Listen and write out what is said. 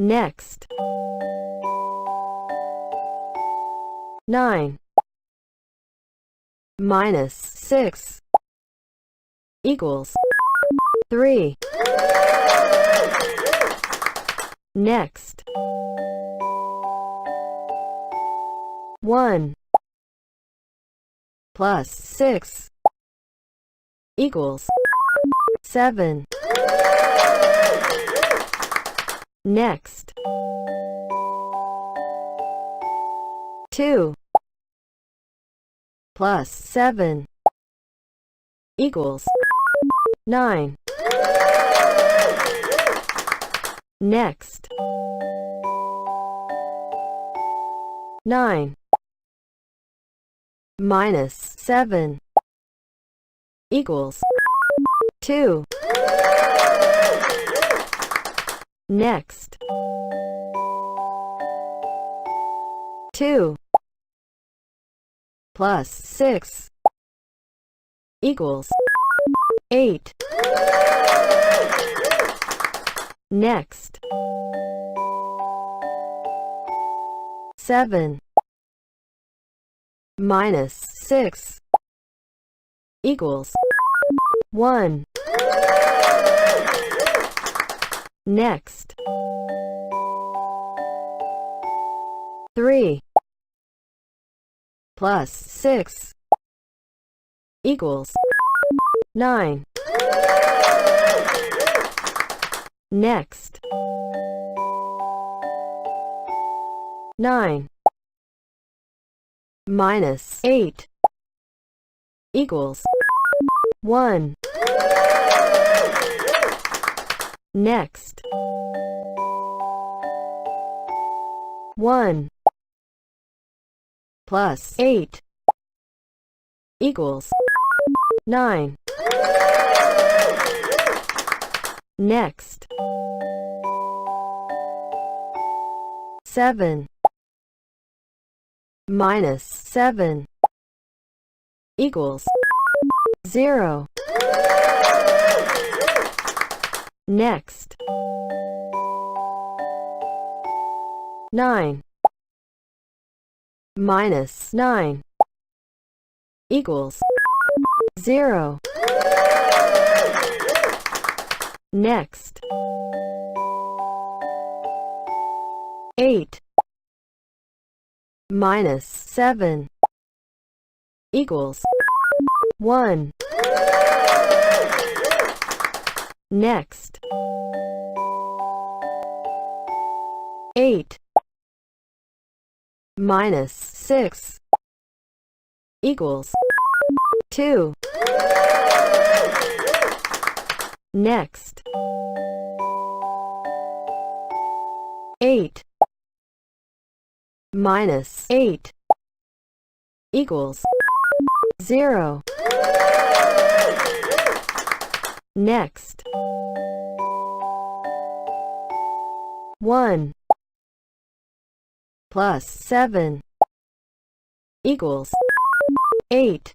Next. 9 minus 6 equals 3. Next. 1 plus 6 equals 7. Next. 2 plus 7 equals 9. Next. 9 minus 7 equals 2. Next. 2 plus 6 equals 8. Next. 7 minus 6 equals 1. Next. 3 plus 6 equals 9. Next. 9 minus 8 equals 1. Next. 1 plus 8 equals 9. Next. 7 minus 7 equals 0. Next. 9 minus 9 equals 0. Next. 8 minus 7 equals 1. Next. 8 minus 6 equals 2. Next. 8 minus 8 equals 0. Next. 1 plus 7 equals 8.